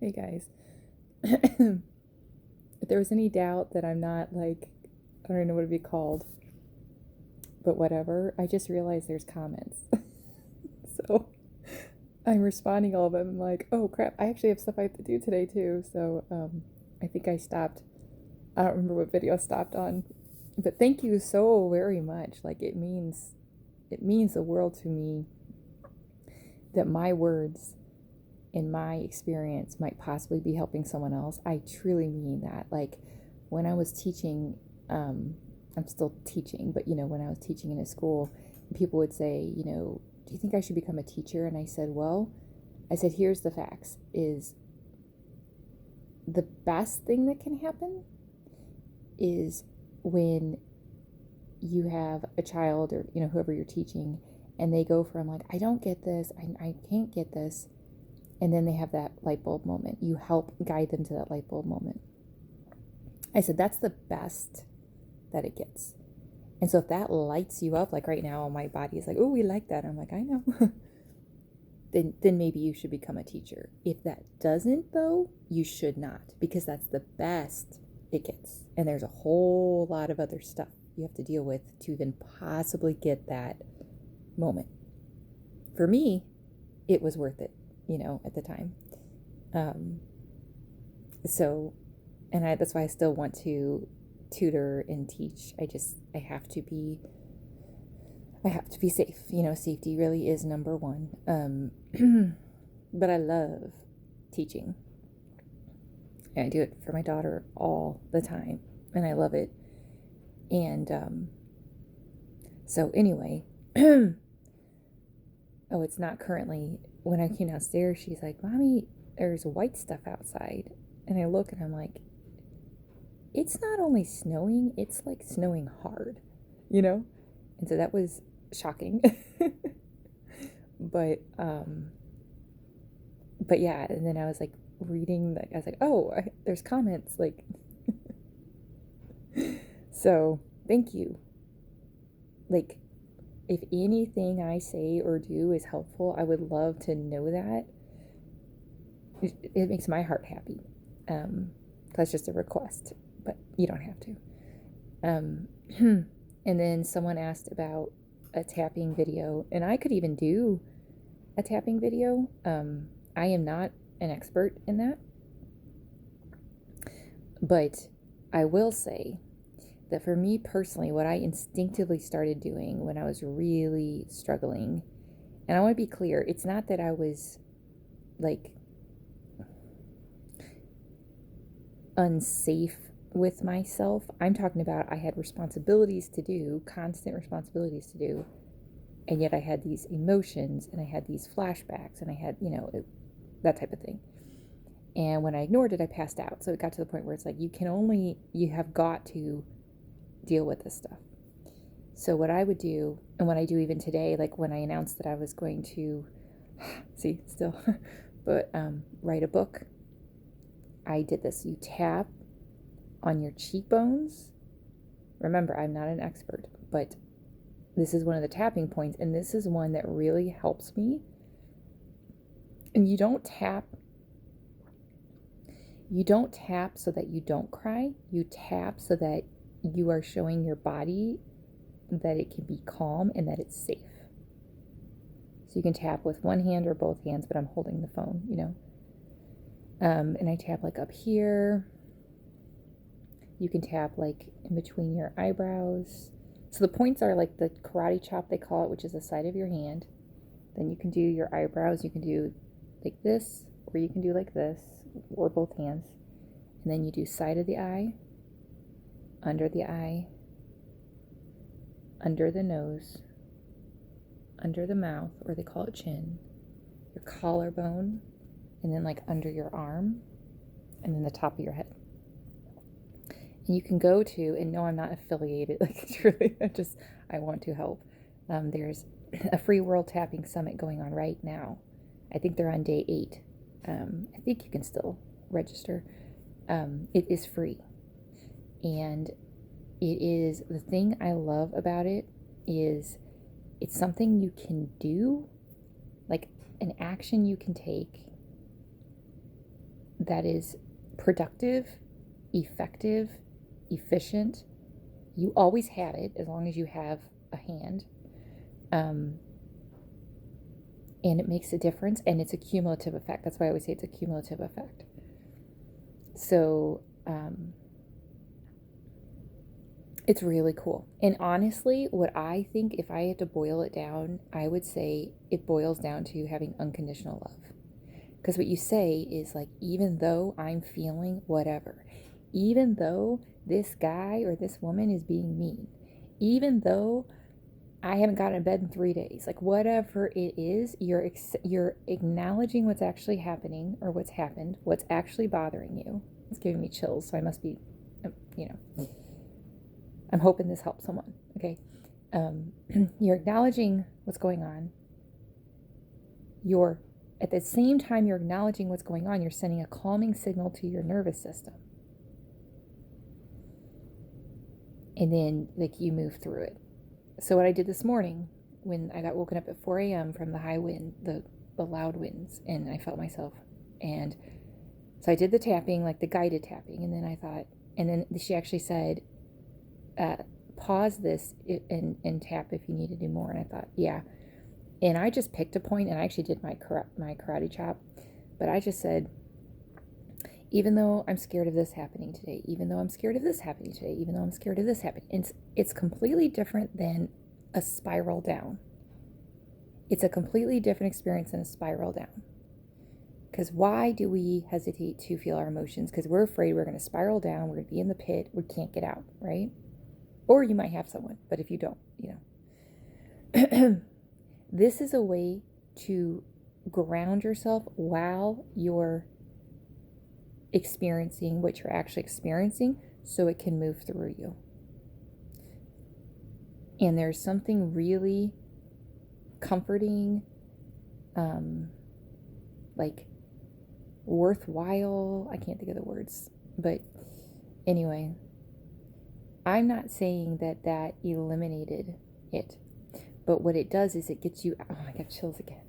Hey guys. If there was any doubt that I'm not like, I don't know what it'd be called, but whatever, I just realized there's comments. So I'm responding all of them. I'm like, oh crap, I actually have stuff I have to do today too. So I think I stopped. I don't remember what video I stopped on. But thank you so very much. Like it means the world to me that my words in my experience might possibly be helping someone else. I truly mean that. Like when I was teaching, I'm still teaching, but when I was teaching in a school, people would say, do you think I should become a teacher? And I said, well, here's the facts is the best thing that can happen is when you have a child or, whoever you're teaching, and they go from like, I don't get this, I can't get this, and then they have that light bulb moment. You help guide them to that light bulb moment. I said, that's the best that it gets. And so if that lights you up, like right now, my body is like, oh, we like that. I'm like, I know. then maybe you should become a teacher. If that doesn't, though, you should not, because that's the best it gets. And there's a whole lot of other stuff you have to deal with to even possibly get that moment. For me, it was worth it, at the time. Um, so, and that's why I still want to tutor and teach. I have to be safe. Safety really is number one. But I love teaching. And I do it for my daughter all the time, and I love it. And so anyway, oh, it's not currently. When I came downstairs, she's like, "Mommy, there's white stuff outside," and I look and I'm like, "It's not only snowing; it's like snowing hard, you know." And so that was shocking. but but yeah, and then I was like reading, I was like, oh, there's comments, like. So thank you. Like, if anything I say or do is helpful, I would love to know that. It makes my heart happy. That's just a request, but you don't have to. um and then someone asked about a tapping video, and I could even do a tapping video. I am not an expert in that, but I will say that for me personally, what I instinctively started doing when I was really struggling, and I want to be clear, it's not that I was like unsafe with myself. I'm talking about I had responsibilities to do, constant responsibilities to do, and yet I had these emotions and I had these flashbacks and I had, that type of thing. And when I ignored it, I passed out. So it got to the point where it's like, you have got to deal with this stuff. So what I would do, and what I do even today, like when I announced that I was going to, see, still, but write a book, I did this. You tap on your cheekbones. Remember, I'm not an expert, but this is one of the tapping points, and this is one that really helps me. And you don't tap so that you don't cry. You tap so that you are showing your body that it can be calm and that it's safe. So you can tap with one hand or both hands, but I'm holding the phone, and I tap like up here. You can tap like in between your eyebrows. So the points are like the karate chop, they call it, which is the side of your hand. Then you can do your eyebrows. You can do like this, or you can do like this, or both hands. And then you do side of the eye, under the eye, under the nose, under the mouth, or they call it chin, your collarbone, and then like under your arm, and then the top of your head. And you can go to, and no, I'm not affiliated, like truly, I want to help. There's a free World Tapping Summit going on right now. I think they're on day 8. I think you can still register. It is free. And it is, the thing I love about it is it's something you can do, like an action you can take that is productive, effective, efficient. You always have it as long as you have a hand. And it makes a difference, and it's a cumulative effect. That's why I always say it's a cumulative effect. So it's really cool. And honestly, what I think, if I had to boil it down, I would say it boils down to having unconditional love. Because what you say is like, even though I'm feeling whatever, even though this guy or this woman is being mean, even though I haven't gotten in bed in 3 days, like whatever it is, you're acknowledging what's actually happening, or what's happened, what's actually bothering you. It's giving me chills, so I must be, I'm hoping this helps someone. Okay, you're acknowledging what's going on. At the same time you're acknowledging what's going on, you're sending a calming signal to your nervous system. And then like you move through it. So what I did this morning when I got woken up at 4 a.m. from the high wind, the loud winds, and I felt myself. And so I did the tapping, like the guided tapping. And then I thought, and then she actually said, pause this and tap if you need to do more. And I thought, yeah. And I just picked a point, and I actually did my karate chop. But I just said, even though I'm scared of this happening today, even though I'm scared of this happening today, even though I'm scared of this happening, it's completely different than a spiral down. It's a completely different experience than a spiral down. Because why do we hesitate to feel our emotions? Because we're afraid we're going to spiral down, we're going to be in the pit, we can't get out, right? Or you might have someone, but if you don't, This is a way to ground yourself while you're experiencing what you're actually experiencing, so it can move through you. And there's something really comforting, like worthwhile. I can't think of the words, but anyway, I'm not saying that eliminated it, but what it does is it gets you, oh, I got chills again.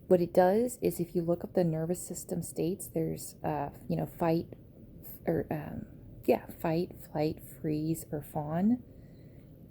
What it does is, if you look up the nervous system states, there's, fight, or, fight, flight, freeze, or fawn.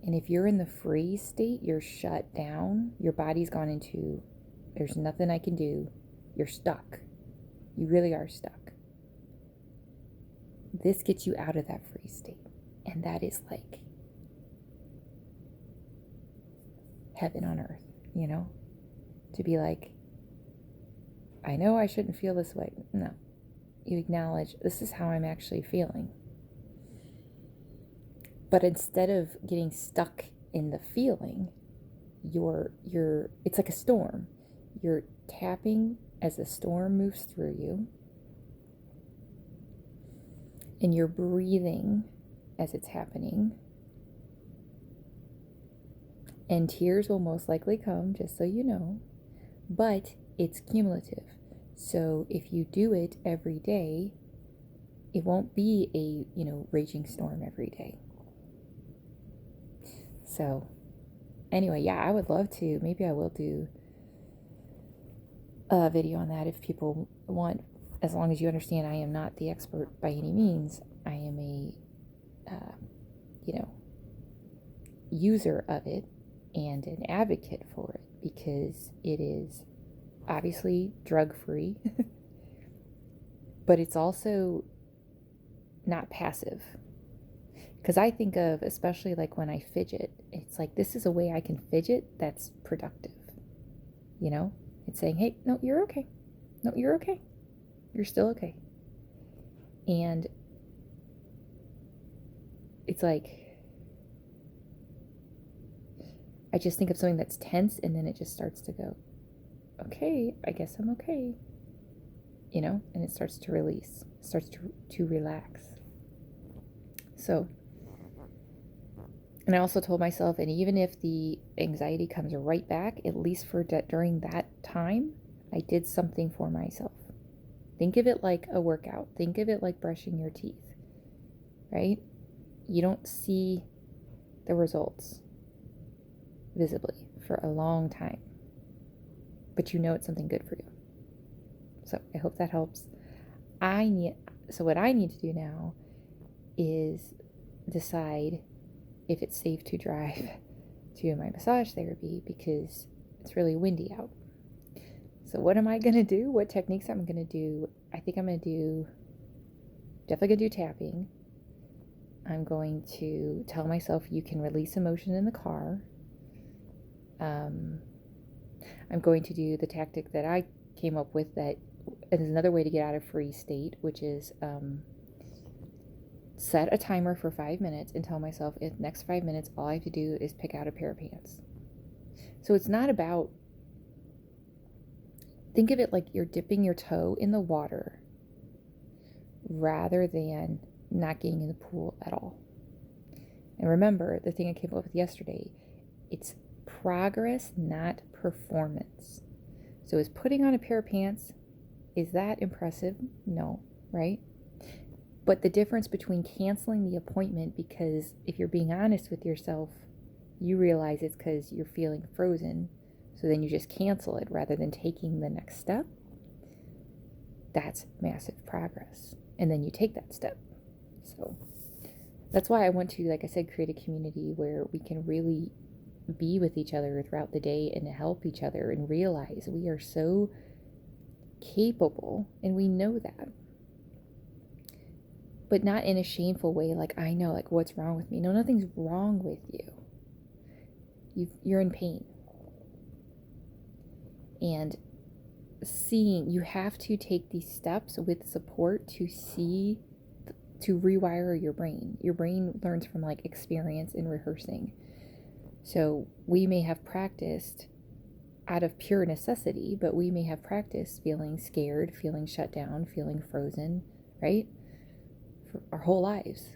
And if you're in the freeze state, you're shut down. Your body's gone into, there's nothing I can do. You're stuck. You really are stuck. This gets you out of that freeze state. And that is like heaven on earth, to be like, I know I shouldn't feel this way. No, you acknowledge, this is how I'm actually feeling. But instead of getting stuck in the feeling, it's like a storm. You're tapping as the storm moves through you, and you're breathing as it's happening. And tears will most likely come, just so you know, but it's cumulative. So if you do it every day, it won't be a, raging storm every day. So anyway, yeah, I would love to, maybe I will do a video on that if people want, as long as you understand I am not the expert by any means. I am a, user of it and an advocate for it, because it is obviously drug-free, but it's also not passive. Because I think of, especially like when I fidget, it's like, this is a way I can fidget that's productive. It's saying, hey, no, you're okay. No, you're okay. You're still okay. And it's like, I just think of something that's tense, and then it just starts to go, okay, I guess I'm okay. And it starts to release, starts to relax. So, and I also told myself, and even if the anxiety comes right back, at least during that time, I did something for myself. Think of it like a workout. Think of it like brushing your teeth, right? You don't see the results visibly for a long time. but you know it's something good for you. So I hope that helps. So what I need to do now is decide if it's safe to drive to my massage therapy because it's really windy out. So what am I going to do? What techniques am I going to do? I think I'm going to definitely going to do tapping. I'm going to tell myself you can release emotion in the car. I'm going to do the tactic that I came up with that is another way to get out of freeze state, which is set a timer for 5 minutes and tell myself in the next 5 minutes, all I have to do is pick out a pair of pants. So it's not about, think of it like you're dipping your toe in the water rather than not getting in the pool at all. And remember, the thing I came up with yesterday, it's progress, not performance. So is putting on a pair of pants, is that impressive? No, right? But the difference between canceling the appointment, because if you're being honest with yourself, you realize it's because you're feeling frozen, so then you just cancel it rather than taking the next step. That's massive progress. And then you take that step. So that's why I want to, like I said, create a community where we can really be with each other throughout the day and help each other and realize we are so capable and we know that. But not in a shameful way, like I know, like what's wrong with me? No, nothing's wrong with you. You're in pain. And you have to take these steps with support to rewire your brain. Your brain learns from like experience and rehearsing. So we may have practiced out of pure necessity, but we may have practiced feeling scared, feeling shut down, feeling frozen, right? For our whole lives.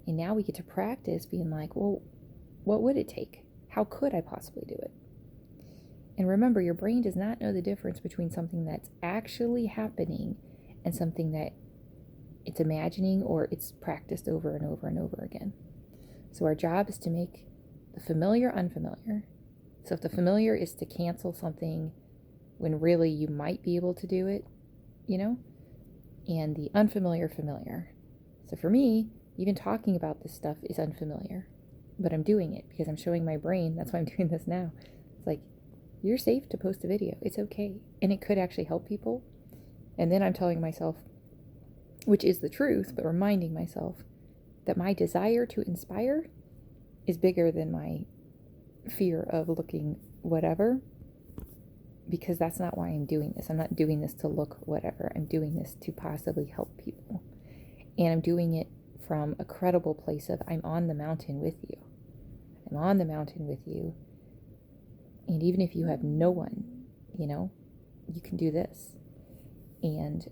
And now we get to practice being like, well, what would it take? How could I possibly do it? And remember, your brain does not know the difference between something that's actually happening and something that it's imagining or it's practiced over and over and over again. So our job is to make the familiar unfamiliar. So if the familiar is to cancel something when really you might be able to do it, and the unfamiliar familiar. So for me, even talking about this stuff is unfamiliar, but I'm doing it because I'm showing my brain. That's why I'm doing this now. It's like, you're safe to post a video. It's okay. And it could actually help people. And then I'm telling myself, which is the truth, but reminding myself that my desire to inspire is bigger than my fear of looking whatever, because that's not why I'm doing this. I'm not doing this to look whatever. I'm doing this to possibly help people. And I'm doing it from a credible place of I'm on the mountain with you. I'm on the mountain with you. And even if you have no one, you can do this. And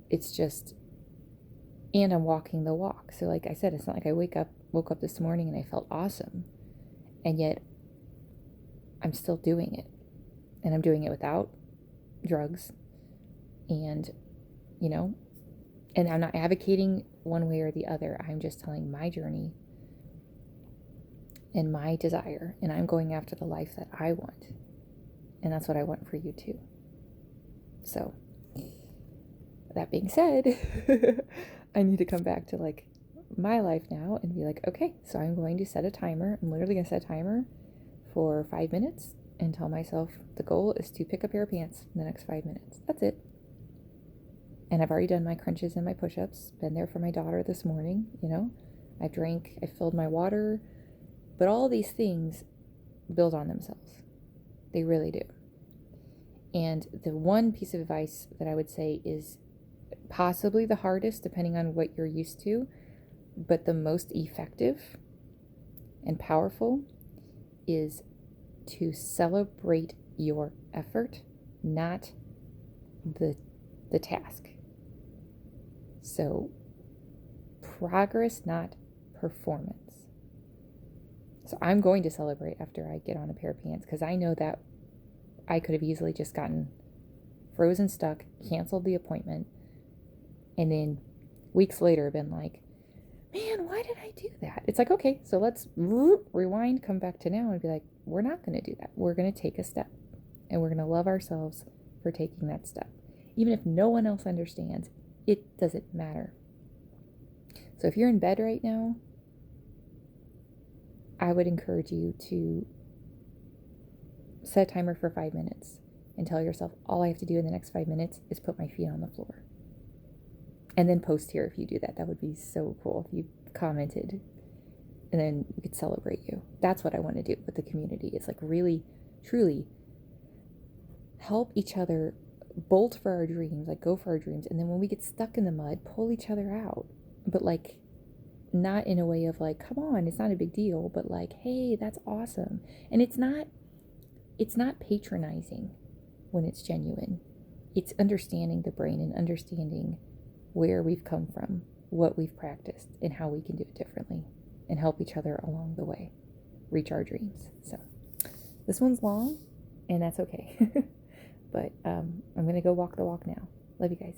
it's just, and I'm walking the walk. So like I said, it's not like I woke up this morning and I felt awesome. And yet I'm still doing it. And I'm doing it without drugs. And, and I'm not advocating one way or the other. I'm just telling my journey and my desire, and I'm going after the life that I want. And that's what I want for you too. So, that being said, I need to come back to like my life now and be like, okay, so I'm going to set a timer. I'm literally going to set a timer for 5 minutes and tell myself the goal is to pick a pair of pants in the next 5 minutes. That's it. And I've already done my crunches and my push-ups, been there for my daughter this morning, I filled my water. But all these things build on themselves. They really do. And the one piece of advice that I would say is possibly the hardest, depending on what you're used to, but the most effective and powerful is to celebrate your effort, not the task. So progress, not performance. So I'm going to celebrate after I get on a pair of pants because I know that I could have easily just gotten frozen stuck, canceled the appointment, and then weeks later been like, man, why did I do that? It's like, okay, so let's rewind, come back to now and be like, we're not going to do that. We're going to take a step. And we're going to love ourselves for taking that step. Even if no one else understands, it doesn't matter. So if you're in bed right now, I would encourage you to set a timer for 5 minutes and tell yourself, all I have to do in the next 5 minutes is put my feet on the floor. And then post here if you do that. That would be so cool if you commented, and then we could celebrate you. That's what I want to do with the community, is like really, truly help each other bolt for our dreams, like go for our dreams. And then when we get stuck in the mud, pull each other out. But like, not in a way of like, come on, it's not a big deal, but like, hey, that's awesome. And it's not patronizing when it's genuine. It's understanding the brain and understanding where we've come from, what we've practiced, and how we can do it differently and help each other along the way reach our dreams. So this one's long, and that's okay. But I'm going to go walk the walk now. Love you guys.